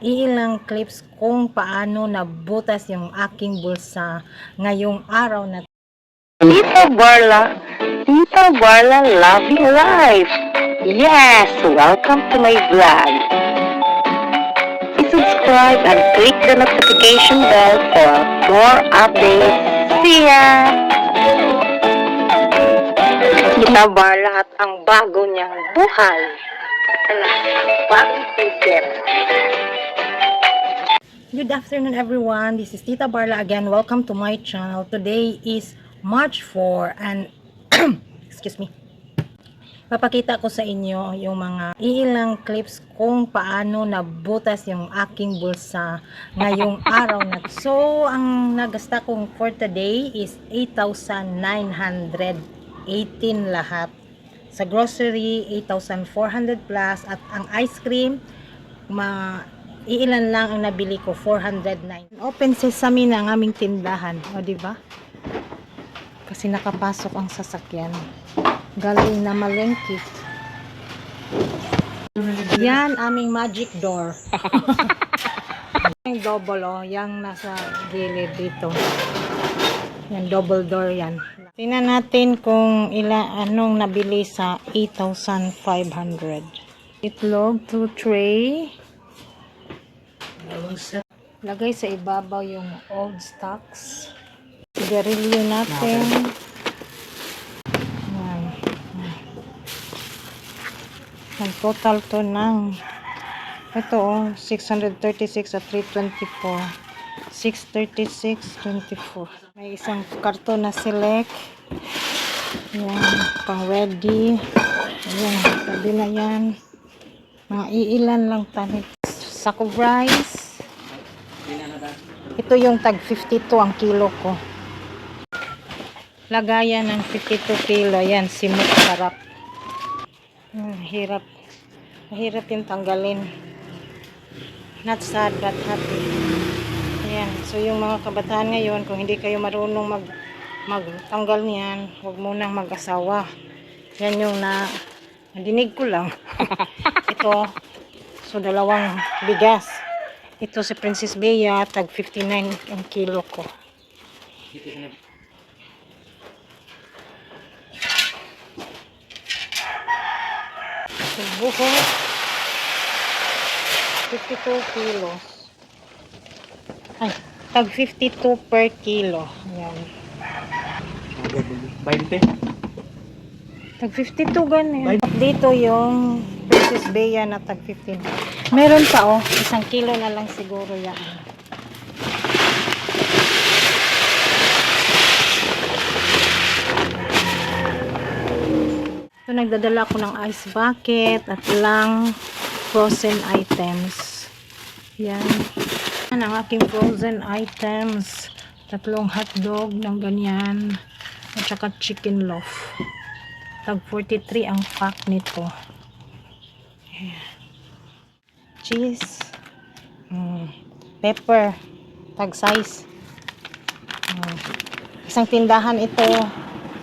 ilang clips kung paano nabutas yung aking bulsa ngayong araw na Tita Barla Loving Life. Yes, welcome to my vlog. Please subscribe and click the notification bell for more updates. See ya! Tita Barla at ang bago niyang buhay. Bagong ticket. Good afternoon everyone, this is Tita Barla again. Welcome to my channel. Today is March 4 and excuse me, papakita ko sa inyo yung mga ilang clips kung paano nabutas yung aking bulsa ngayong araw na. So ang nagasta kong for today is 8,918 lahat. Sa grocery 8,400 plus, at ang ice cream iilan lang ang nabili ko, 409. Open sesame na ang aming tindahan, o di ba? Kasi nakapasok ang sasakyan galing na malengke. Yan aming magic door. Yung double, oh, yung nasa gilid dito. Yan, double door yan. Tingnan natin kung anong nabili sa 8,500. Itlog, 2 tray. Lagay sa ibabaw yung old stocks. Sigarilyo natin. Nag-total to ng ito, 636 at 324. 636.24. May isang karton na select. Yan, pang ready. Ayan, sabi na yan. Mga iilan lang tayo. Sack of rice. Ito yung tag 52 ang kilo ko. Lagayan ng 52 kilo. Yan, simot sarap. Hirap. Mahirap yung tanggalin. Not sad but happy. Ayan. So yung mga kabataan ngayon, kung hindi kayo marunong magtanggal niyan, huwag munang mag-asawa. Yan yung nadinig ko lang. Ito, so dalawang bigas. Ito si Princess Bea, tag 59 ang kilo ko. So, buhok, 52 kilos. Ay, tag 52 per kilo. Ayan. 20. Tag 52 ganyan. Dito yung Princess Bea na tag 15. Meron pa, oh, 1 kilo na lang siguro yan. So nagdadala ko ng ice bucket at lang frozen items. Yan. Yan ang aking frozen items. 3 hotdog ng ganyan at saka chicken loaf. Tag 43 ang pack nito. Ayan. Cheese, pepper, tag size. Isang tindahan ito,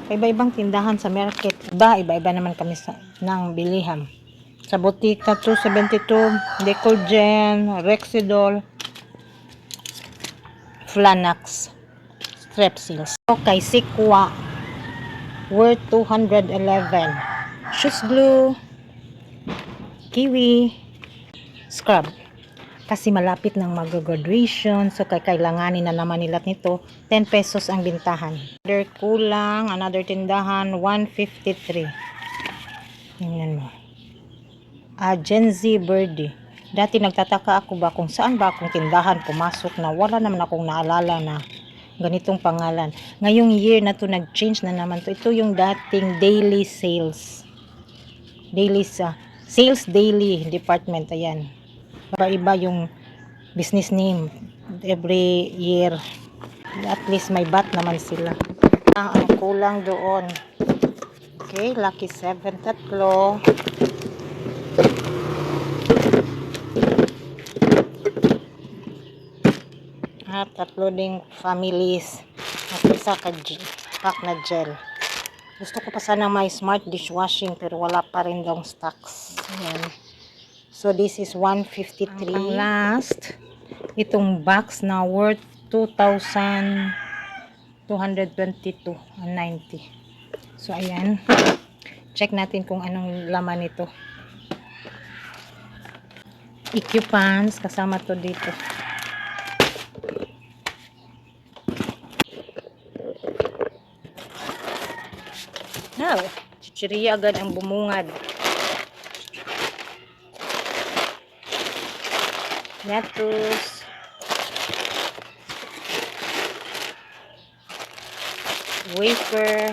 iba-ibang tindahan sa market. Iba-iba naman kami ng bilihan. Sa Botica 272, Decolgen, Rexidol, Flanax, Strepsils. Okay, Sikwa, worth 211. Shoes glue, kiwi, scrub. Kasi malapit ng mag-graduation, so kailanganin na naman nila nito. 10 pesos ang bintahan. Another kulang, another tindahan, 153. Tingnan mo. Gen Z Birdie. Dati nagtataka ako ba kung saan ba akong tindahan pumasok na wala naman akong naalala na ganitong pangalan. Ngayong year na to nag-change na naman to. Ito yung dating daily sales. Sales daily department. Ayan. Iba-iba yung business name every year. At least may bat naman sila. Ang kulang doon. Okay, Lucky 7, tatlo. At tatlo ding families. At isa pack na gel. Gusto ko pa sana may smart dishwashing pero wala pa rin daw stocks. Ayan. So this is 153. Ang last, itong box na worth 2,222.90. So ayan. Check natin kung anong laman nito. EQ pants, kasama to dito. Now, chichiriya agad ang bumungad. Lettuce. Wafer.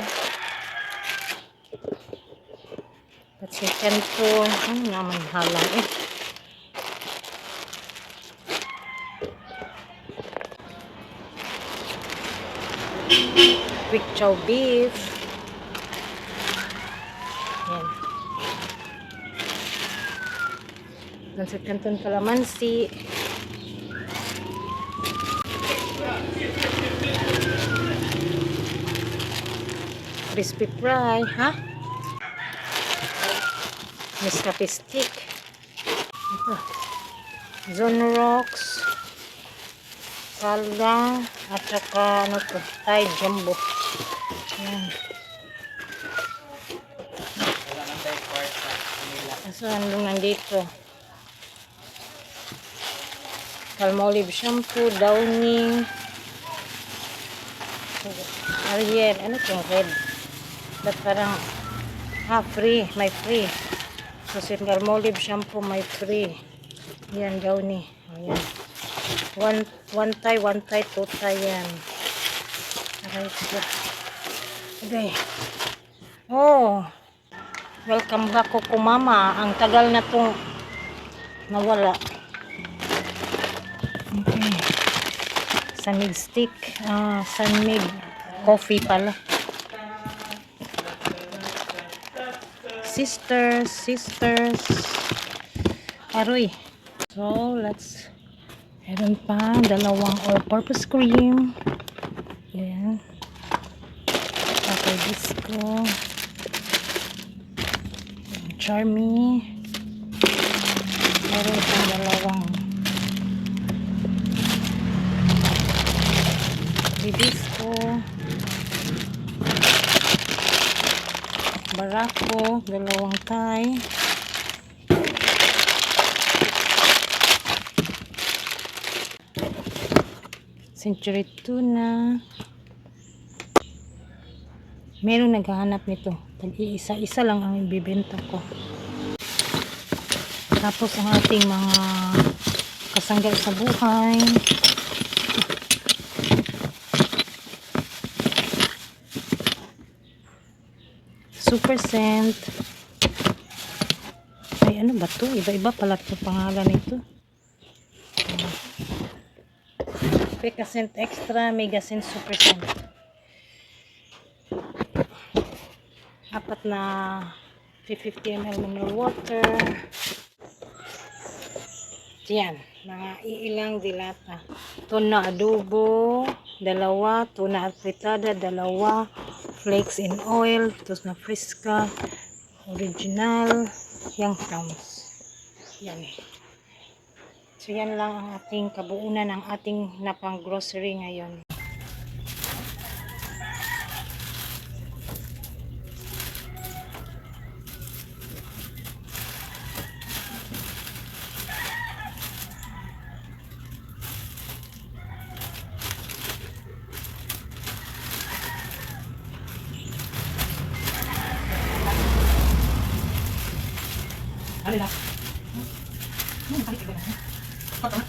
Patsikan to. Ano naman halang eh. Quick chow beef. Yan. Pansit canton calamansi. Crispy fry, ha? Nescafe stick. Ito. Zone rocks. Salda. At saka, ano to? Thai jumbo. Yan. So, ano nandito? Palmolive shampoo, Downing. Ariel, ano itong red? Ba't parang, free, may free. So, si Palmolive shampoo, may free. Yan, Downy. Ayan. One tie, two tie yan. Alright, so. Okay. Oh! Welcome back ko mama. Ang tagal na itong nawala. Okay. Sanmig stick. Sanmig coffee pala. Sisters. Aroy. So, meron pa dalawang all-purpose cream. Ayan. Okay, disco. Charmy. Meron pang dalawang Hibisco. Barako. Dalawang Thai. Century tuna. Meron naghahanap nito. Isa-isa lang ang ibibenta ko. Tapos ang ating mga kasangga sa buhay. Super Scent. Ay, ano ba to? Iba-iba pala ito pangalan nito. Peka Scent Extra, Mega Scent, Super Scent. Apat na 50 ml mineral water. Yan, mga iilang dilata. Tuna adobo, dalawa. Tuna afritada, dalawa. Flakes in oil, tapos na Frisca, original, yung crumbs. Yan eh. So yan lang ang ating kabuunan ng ating napang grocery ngayon. Alila. Balik ka na. Patama.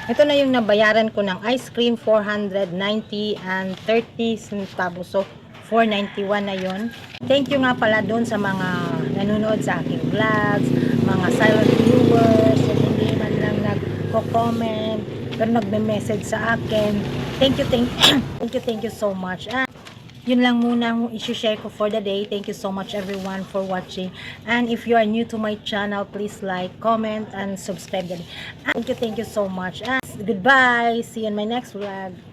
Ito na yung nabayaran ko ng ice cream, 490 and 30 centavos. So, 491 na yon. Thank you nga pala doon sa mga nanonood sa aking vlogs, mga silent viewers, at hindi man lang nagko-comment, pero nagme-message sa akin. Thank you so much. Yun lang muna ang isi-share ko for the day. Thank you so much everyone for watching. And if you are new to my channel, please like, comment, and subscribe. Thank you so much. And goodbye. See you in my next vlog.